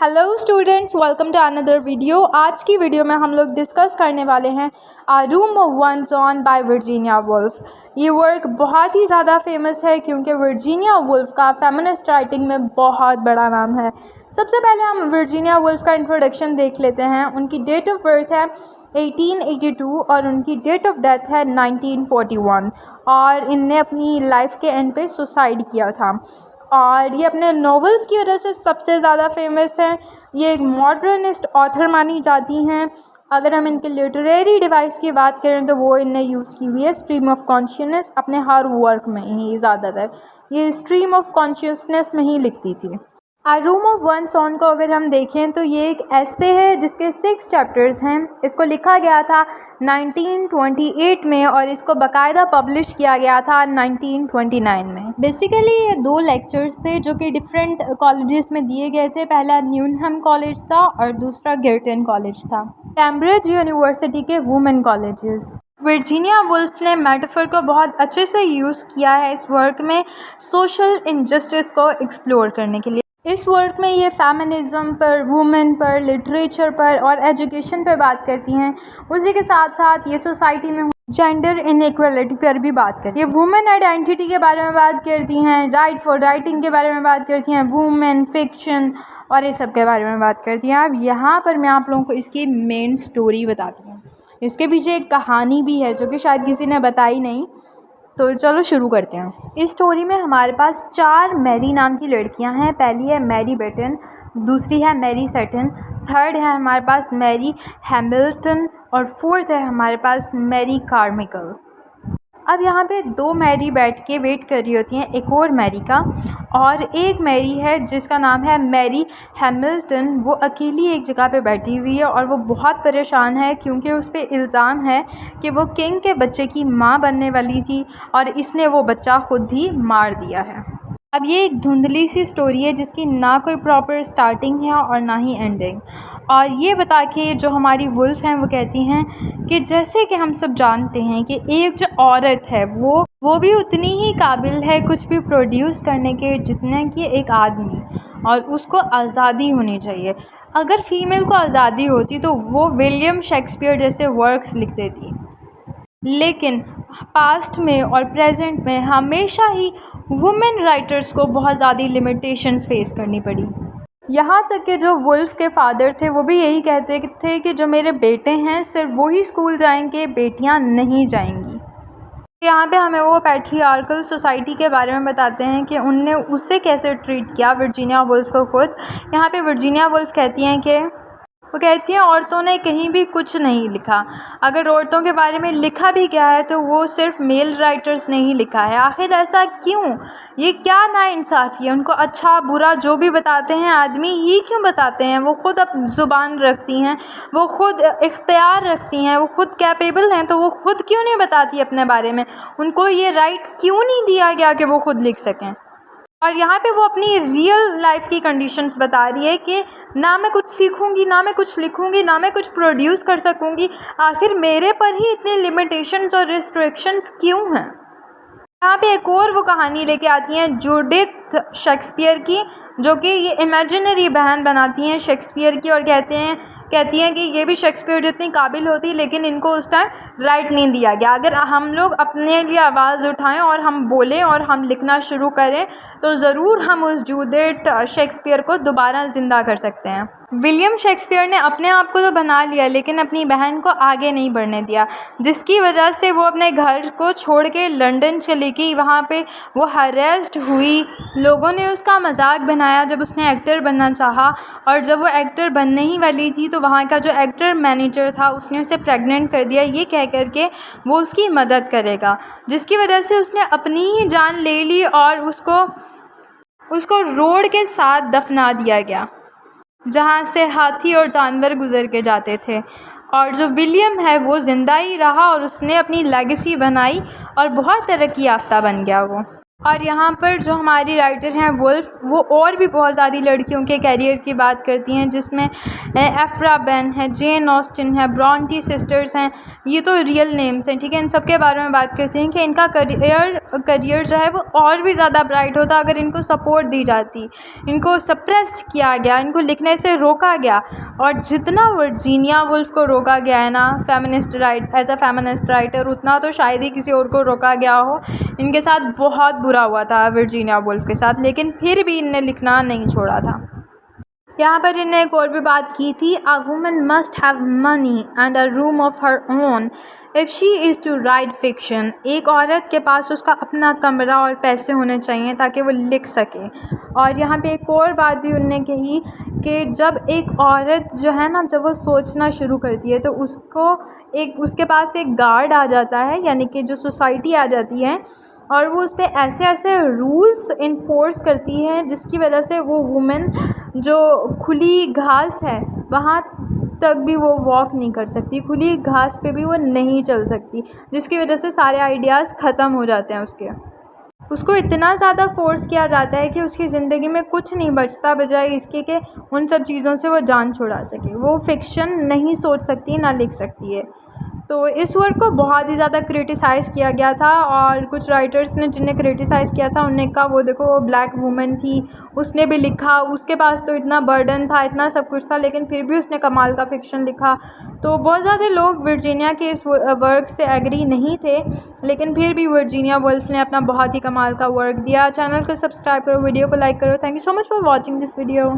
Hello students, welcome to another video. आज की video में हम लोग डिस्कस करने वाले हैं a room of one's own by Virginia Woolf. ये वर्क बहुत ही ज़्यादा फेमस है क्योंकि वर्जीनिया वुल्फ का फेमिनिस्ट राइटिंग में बहुत बड़ा नाम है। सबसे पहले हम वर्जीनिया वुल्फ का इंट्रोडक्शन देख लेते हैं। उनकी डेट ऑफ बर्थ है 1882 और उनकी डेट ऑफ डेथ है 1941 और इनने अपनी लाइफ के एंड पे सुसाइड किया था और ये अपने नॉवेल्स की वजह से सबसे ज़्यादा फेमस हैं। ये एक मॉडर्निस्ट ऑथर मानी जाती हैं। अगर हम इनके लिटरेरी डिवाइस की बात करें तो वो इनने यूज़ की हुई है स्ट्रीम ऑफ कॉन्शियसनेस अपने हर वर्क में ही। ज़्यादातर ये स्ट्रीम ऑफ कॉन्शियसनेस में ही लिखती थी। A room of one's own को अगर हम देखें तो ये एक ऐसे है जिसके 6 चैप्टर्स हैं। इसको लिखा गया था 1928 में और इसको बाकायदा पब्लिश किया गया था 1929 में। बेसिकली ये 2 लेक्चर्स थे जो कि डिफरेंट कॉलेजेस में दिए गए थे। पहला न्यूनहम कॉलेज था और दूसरा गिरटन कॉलेज था, कैम्ब्रिज यूनिवर्सिटी के वुमेन कॉलेजेस। वर्जीनिया वुल्फ ने मेटाफर को बहुत अच्छे से यूज़ किया है इस वर्क में सोशल इनजस्टिस को एक्सप्लोर करने के लिए। इस वर्क में ये फेमिनिज़म पर, वुमेन पर, लिटरेचर पर और एजुकेशन पर बात करती हैं। उसी के साथ साथ ये सोसाइटी में जेंडर इनइक्वालिटी पर भी बात करती है। वुमेन आइडेंटिटी के बारे में बात करती हैं, राइट फॉर राइटिंग के बारे में बात करती हैं, वुमेन फिक्शन और ये सब के बारे में बात करती हैं। अब यहाँ पर मैं आप लोगों को इसकी मेन स्टोरी बताती हूँ। इसके पीछे एक कहानी भी है जो कि शायद किसी ने बताई नहीं, तो चलो शुरू करते हैं। इस स्टोरी में हमारे पास 4 मैरी नाम की लड़कियां हैं। पहली है मैरी बेटन, दूसरी है मैरी सेटन, थर्ड है हमारे पास मैरी हैमिल्टन और फोर्थ है हमारे पास मैरी कार्मिकल। अब यहाँ पे 2 मैरी बैठ के वेट कर रही होती हैं एक और मैरी का, और एक मैरी है जिसका नाम है मैरी हैमिल्टन। वो अकेली एक जगह पे बैठी हुई है और वो बहुत परेशान है क्योंकि उस पर इल्ज़ाम है कि वो किंग के बच्चे की माँ बनने वाली थी और इसने वो बच्चा खुद ही मार दिया है। अब ये एक धुंधली सी स्टोरी है जिसकी ना कोई प्रॉपर स्टार्टिंग है और ना ही एंडिंग। और ये बता के जो हमारी वुल्फ हैं वो कहती हैं कि जैसे कि हम सब जानते हैं कि एक जो औरत है वो भी उतनी ही काबिल है कुछ भी प्रोड्यूस करने के जितना कि एक आदमी, और उसको आज़ादी होनी चाहिए। अगर फीमेल को आज़ादी होती तो वो विलियम शेक्सपियर जैसे वर्क्स लिख देती, लेकिन पास्ट में और प्रेजेंट में हमेशा ही वुमेन राइटर्स को बहुत ज़्यादा लिमिटेशंस फेस करनी पड़ी। यहाँ तक कि जो वुल्फ के फादर थे वो भी यही कहते थे कि जो मेरे बेटे हैं सिर्फ वही स्कूल जाएंगे, बेटियाँ नहीं जाएंगी। यहाँ पे हमें वो पैट्रियार्कल सोसाइटी के बारे में बताते हैं कि उनने उससे कैसे ट्रीट किया वर्जीनिया वुल्फ को खुद। यहाँ पे वर्जीनिया वुल्फ कहती हैं कि वो कहती हैं औरतों ने कहीं भी कुछ नहीं लिखा। अगर औरतों के बारे में लिखा भी गया है तो वो सिर्फ मेल राइटर्स ने ही लिखा है। आखिर ऐसा क्यों? ये क्या नाइंसाफ़ी है? उनको अच्छा बुरा जो भी बताते हैं आदमी ही क्यों बताते हैं? वो खुद अब ज़ुबान रखती हैं, वो खुद इख्तियार रखती हैं, वो खुद कैपेबल हैं, तो वो खुद क्यों नहीं बताती अपने बारे में? उनको ये राइट क्यों नहीं दिया गया कि वो खुद लिख सकें? और यहाँ पे वो अपनी रियल लाइफ की कंडीशंस बता रही है कि ना मैं कुछ सीखूंगी, ना मैं कुछ लिखूंगी, ना मैं कुछ प्रोड्यूस कर सकूंगी। आखिर मेरे पर ही इतने लिमिटेशंस और रिस्ट्रिक्शंस क्यों हैं? यहाँ पे एक और वो कहानी लेके आती हैं जूडिथ शेक्सपियर की, जो कि ये इमेजिनरी बहन बनाती हैं शेक्सपियर की, और कहती हैं कि ये भी शेक्सपियर जितनी काबिल होती लेकिन इनको उस टाइम राइट नहीं दिया गया। अगर हम लोग अपने लिए आवाज़ उठाएं और हम बोलें और हम लिखना शुरू करें तो ज़रूर हम उस जूडिथ शेक्सपियर को दोबारा ज़िंदा कर सकते हैं। विलियम शेक्सपियर ने अपने आप को तो बना लिया लेकिन अपनी बहन को आगे नहीं बढ़ने दिया, जिसकी वजह से वो अपने घर को छोड़ के लंदन चली गई। वहाँ पे वो हरेस्ड हुई, लोगों ने उसका मजाक बनाया जब उसने एक्टर बनना चाहा, और जब वो एक्टर बनने ही वाली थी तो वहाँ का जो एक्टर मैनेजर था उसने उसे प्रेग्नेंट कर दिया ये कह कर के वो उसकी मदद करेगा, जिसकी वजह से उसने अपनी ही जान ले ली और उसको रोड के साथ दफना दिया गया जहाँ से हाथी और जानवर गुजर के जाते थे। और जो विलियम है वो ज़िंदा ही रहा और उसने अपनी लेगेसी बनाई और बहुत तरक्की याफ्ता बन गया वो। और यहाँ पर जो हमारी राइटर हैं वुल्फ, वो और भी बहुत ज़्यादा लड़कियों के कैरियर की बात करती हैं, जिसमें एफ्रा बेन है, जेन ऑस्टिन है, ब्रॉन्टी सिस्टर्स हैं। ये तो रियल नेम्स हैं, ठीक है। इन सब के बारे में बात करती हैं कि इनका करियर जो है वो और भी ज़्यादा ब्राइट होता अगर इनको सपोर्ट दी जाती। इनको सप्रेस्ड किया गया, इनको लिखने से रोका गया, और जितना वर्जीनिया वुल्फ को रोका गया है ना एज अ फेमिनिस्ट राइटर, उतना तो शायद ही किसी और को रोका गया हो। इनके साथ बहुत बुरा हुआ था वर्जीनिया वुल्फ के साथ, लेकिन फिर भी इनने लिखना नहीं छोड़ा था। यहाँ पर इन्हें एक और भी बात की थी, a woman must have money and a room of her own if she is to write fiction. एक औरत के पास उसका अपना कमरा और पैसे होने चाहिए ताकि वो लिख सके। और यहाँ पे एक और बात भी उनने कही कि जब एक औरत जो है ना, जब वो सोचना शुरू करती है तो उसके पास एक गार्ड आ जाता है, यानी कि जो सोसाइटी आ जाती है, और वो उस पर ऐसे ऐसे रूल्स इन्फोर्स करती है जिसकी वजह से वो वुमेन जो खुली घास है वहाँ तक भी वो वॉक नहीं कर सकती, खुली घास पे भी वो नहीं चल सकती, जिसकी वजह से सारे आइडियाज़ ख़त्म हो जाते हैं उसको इतना ज़्यादा फोर्स किया जाता है कि उसकी ज़िंदगी में कुछ नहीं बचता, बजाय इसके कि उन सब चीज़ों से वो जान छुड़ा सके। वो फ़िक्शन नहीं सोच सकती, ना लिख सकती है। तो इस वर्क को बहुत ही ज़्यादा क्रिटिसाइज़ किया गया था, और कुछ राइटर्स ने जिन्हें क्रिटिसाइज़ किया था उन्होंने कहा वो देखो वो ब्लैक वुमन थी, उसने भी लिखा, उसके पास तो इतना बर्डन था, इतना सब कुछ था, लेकिन फिर भी उसने कमाल का फ़िक्शन लिखा। तो बहुत ज़्यादा लोग वर्जीनिया के इस वर्क से एग्री नहीं थे, लेकिन फिर भी वर्जीनिया वुल्फ ने अपना बहुत ही कमाल का वर्क दिया। चैनल को सब्सक्राइब करो, वीडियो को लाइक करो। Thank you so much for watching this video.